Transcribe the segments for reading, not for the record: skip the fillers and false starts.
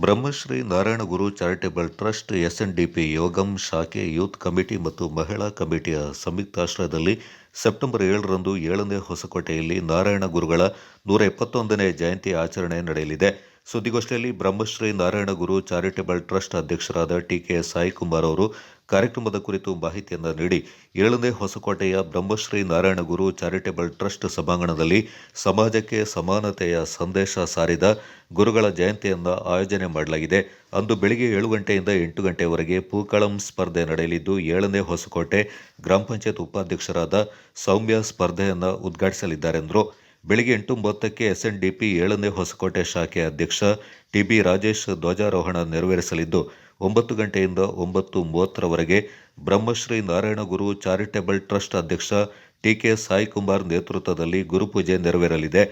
Brahmashri Narayanaguru charitable trust SNDP ಯೋಗಂ ಶಾಖೆ youth committee ಮತ್ತು ಮಹಿಳಾ ಕಮಿಟಿಯ ಸಂಯುಕ್ತಾಶ್ರಯದಲ್ಲಿ ಸೆಪ್ಟೆಂಬರ್ 7ರಂದು 7ನೇ ಹೊಸಕೋಟೆಯಲ್ಲಿ ನಾರಾಯಣ ಗುರುಗಳ 171ನೇ ಜಯಂತಿ ಆಚರಣೆ ನಡೆಯಲಿದೆ. ಸುದ್ದಿಗೋಷ್ಠಿಯಲ್ಲಿ ಬ್ರಹ್ಮಶ್ರೀ ನಾರಾಯಣಗುರು ಚಾರಿಟೇಬಲ್ ಟ್ರಸ್ಟ್ ಅಧ್ಯಕ್ಷರಾದ ಟಿಕೆ ಸಾಯಿಕುಮಾರ್ ಅವರು ಕಾರ್ಯಕ್ರಮದ ಕುರಿತು ಮಾಹಿತಿಯನ್ನು ನೀಡಿ, 7ನೇ ಹೊಸಕೋಟೆಯ ಬ್ರಹ್ಮಶ್ರೀ ನಾರಾಯಣಗುರು ಚಾರಿಟೇಬಲ್ ಟ್ರಸ್ಟ್ ಸಭಾಂಗಣದಲ್ಲಿ ಸಮಾಜಕ್ಕೆ ಸಮಾನತೆಯ ಸಂದೇಶ ಸಾರಿದ ಗುರುಗಳ ಜಯಂತಿಯನ್ನು ಆಯೋಜನೆ ಮಾಡಲಾಗಿದೆ. ಅಂದು ಬೆಳಿಗ್ಗೆ 7 ಗಂಟೆಯಿಂದ 8 ಗಂಟೆಯವರೆಗೆ ಪೂಕಳಂ ಸ್ಪರ್ಧೆ ನಡೆಯಲಿದ್ದು, 7ನೇ ಹೊಸಕೋಟೆ ಗ್ರಾಮ ಪಂಚಾಯತ್ ಉಪಾಧ್ಯಕ್ಷರಾದ ಸೌಮ್ಯ ಸ್ಪರ್ಧೆಯನ್ನು ಉದ್ಘಾಟಿಸಲಿದ್ದಾರೆಂದರು. ಬೆಳಿಗ್ಗೆ 8:30ಕ್ಕೆ ಎಸ್ಎನ್ಡಿಪಿ 7ನೇ ಹೊಸಕೋಟೆ ಶಾಖೆ ಅಧ್ಯಕ್ಷ ಟಿಬಿ ರಾಜೇಶ್ ಧ್ವಜಾರೋಹಣ ನೆರವೇರಿಸಲಿದ್ದು, 9 ಗಂಟೆಯಿಂದ 9:30ರವರೆಗೆ ಬ್ರಹ್ಮಶ್ರೀ ನಾರಾಯಣಗುರು ಚಾರಿಟೇಬಲ್ ಟ್ರಸ್ಟ್ ಅಧ್ಯಕ್ಷ ಟಿಕೆ ಸಾಯಿಕುಮಾರ್ ನೇತೃತ್ವದಲ್ಲಿ ಗುರುಪೂಜೆ ನೆರವೇರಲಿದೆ.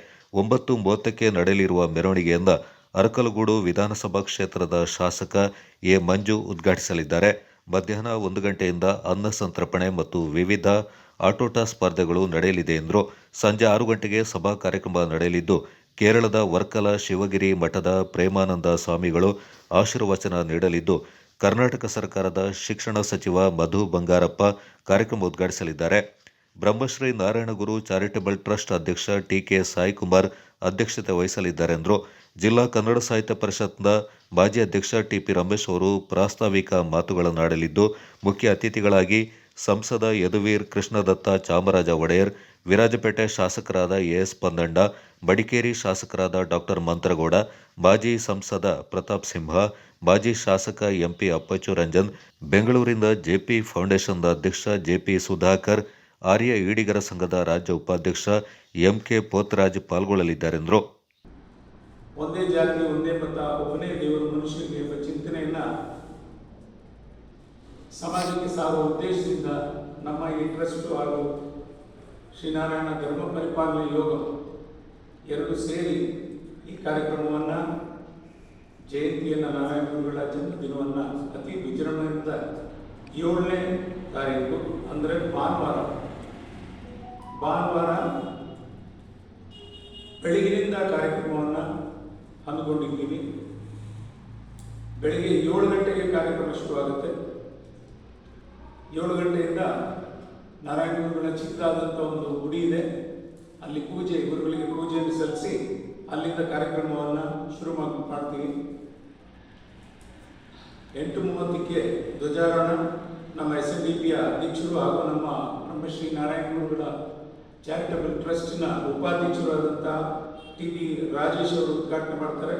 9:30ಕ್ಕೆ ನಡೆಯಲಿರುವ ಮೆರವಣಿಗೆಯನ್ನು ಅರಕಲಗೂಡು ವಿಧಾನಸಭಾ ಕ್ಷೇತ್ರದ ಶಾಸಕ ಎ. ಮಂಜು ಉದ್ಘಾಟಿಸಲಿದ್ದಾರೆ. ಮಧ್ಯಾಹ್ನ 1 ಗಂಟೆಯಿಂದ ಅನ್ನ ಸಂತರ್ಪಣೆ ಮತ್ತು ವಿವಿಧ ಆಟೋಟ ಸ್ಪರ್ಧೆಗಳು ನಡೆಯಲಿದೆ ಎಂದರು. ಸಂಜೆ 6 ಗಂಟೆಗೆ ಸಭಾ ಕಾರ್ಯಕ್ರಮ ನಡೆಯಲಿದ್ದು, ಕೇರಳದ ವರ್ಕಲ ಶಿವಗಿರಿ ಮಠದ ಪ್ರೇಮಾನಂದ ಸ್ವಾಮಿಗಳು ಆಶೀರ್ವಚನ ನೀಡಲಿದ್ದು, ಕರ್ನಾಟಕ ಸರ್ಕಾರದ ಶಿಕ್ಷಣ ಸಚಿವ ಮಧು ಬಂಗಾರಪ್ಪ ಕಾರ್ಯಕ್ರಮ ಉದ್ಘಾಟಿಸಲಿದ್ದಾರೆ. ಬ್ರಹ್ಮಶ್ರೀ ನಾರಾಯಣಗುರು ಚಾರಿಟೇಬಲ್ ಟ್ರಸ್ಟ್ ಅಧ್ಯಕ್ಷ ಟಿಕೆ ಸಾಯಿಕುಮಾರ್ ಅಧ್ಯಕ್ಷತೆ ವಹಿಸಲಿದ್ದಾರೆಂದರು. ಜಿಲ್ಲಾ ಕನ್ನಡ ಸಾಹಿತ್ಯ ಪರಿಷತ್ನ ಮಾಜಿ ಅಧ್ಯಕ್ಷ ಟಿಪಿ ರಮೇಶ್ ಅವರು ಪ್ರಾಸ್ತಾವಿಕ ಮಾತುಗಳನ್ನಾಡಲಿದ್ದು, ಮುಖ್ಯ ಅತಿಥಿಗಳಾಗಿ ಸಂಸದ ಯದುವೀರ್ ಕೃಷ್ಣದತ್ತ ಚಾಮರಾಜ ಒಡೆಯರ್, ವಿರಾಜಪೇಟೆ ಶಾಸಕರಾದ ಎಎಸ್ ಪಂದಣ್ಣ, ಮಡಿಕೇರಿ ಶಾಸಕರಾದ ಡಾ ಮಂತ್ರಗೌಡ, ಮಾಜಿ ಸಂಸದ ಪ್ರತಾಪ್ ಸಿಂಹ, ಮಾಜಿ ಶಾಸಕ ಎಂಪಿ ಅಪ್ಪಚ್ಚು ರಂಜನ್, ಬೆಂಗಳೂರಿನ ಜೆಪಿ ಫೌಂಡೇಶನ್ನ ಅಧ್ಯಕ್ಷ ಜೆಪಿ ಸುಧಾಕರ್, ಆರ್ಯ ಈಡಿಗರ ಸಂಘದ ರಾಜ್ಯ ಉಪಾಧ್ಯಕ್ಷ ಎಂಕೆ ಪೋತರಾಜ್ ಪಾಲ್ಗೊಳ್ಳಲಿದ್ದಾರೆಂದರು. ಒಂದೇ ಜಾತಿ ಒಂದೇ ಮತ ಒಬ್ಬನೇ ದೇವರು ಮನುಷ್ಯನಿಗೆ ಎಂಬ ಚಿಂತನೆಯನ್ನ ಸಮಾಜಕ್ಕೆ ಸಾರುವ ಉದ್ದೇಶದಿಂದ ನಮ್ಮ ಈ ಟ್ರಸ್ಟ್ ಹಾಗೂ ಶ್ರೀನಾರಾಯಣ ಧರ್ಮ ಪರಿಪಾಲನೆ ಯೋಗ ಎರಡು ಸೇರಿ ಈ ಕಾರ್ಯಕ್ರಮವನ್ನು, ಜಯಂತಿಯನ್ನು, ನಾರಾಯಣ ಗುರುಗಳ ಜನ್ಮದಿನವನ್ನು ಅತಿ ವಿಜೃಂಭಣೆಯಿಂದ 7ನೇ ತಾರೀಕು ಅಂದರೆ ಭಾನುವಾರ ಬೆಳಗಿನಿಂದ ಕಾರ್ಯಕ್ರಮವನ್ನು ಹಮ್ಮಿಕೊಂಡಿದ್ದೀವಿ. ಬೆಳಗ್ಗೆ 7 ಗಂಟೆಗೆ ಕಾರ್ಯಕ್ರಮ ಶುರುವಾಗುತ್ತೆ. 7 ಗಂಟೆಯಿಂದ ನಾರಾಯಣ ಗುರುಗಳ ಚಿಕ್ಕದಾದಂಥ ಒಂದು ಗುಡಿ ಇದೆ, ಅಲ್ಲಿ ಗುರುಗಳಿಗೆ ಪೂಜೆಯನ್ನು ಸಲ್ಲಿಸಿ ಅಲ್ಲಿಂದ ಕಾರ್ಯಕ್ರಮವನ್ನು ಶುರು ಮಾಡ್ತೀವಿ. 8:30ಕ್ಕೆ ಧ್ವಜಾರೋಹಣ ನಮ್ಮ ಎಸ್ಎನ್ಡಿಪಿಯ ಅಧ್ಯಕ್ಷರು ಹಾಗೂ ನಮ್ಮ ಬ್ರಹ್ಮಶ್ರೀ ನಾರಾಯಣ ಗುರುಗಳ ಚಾರಿಟಬಲ್ ಟ್ರಸ್ಟ್ನ ಉಪಾಧ್ಯಕ್ಷರಾದಂಥ ಟಿ ಬಿ ರಾಜೇಶ್ ಅವರು ಉದ್ಘಾಟನೆ ಮಾಡ್ತಾರೆ.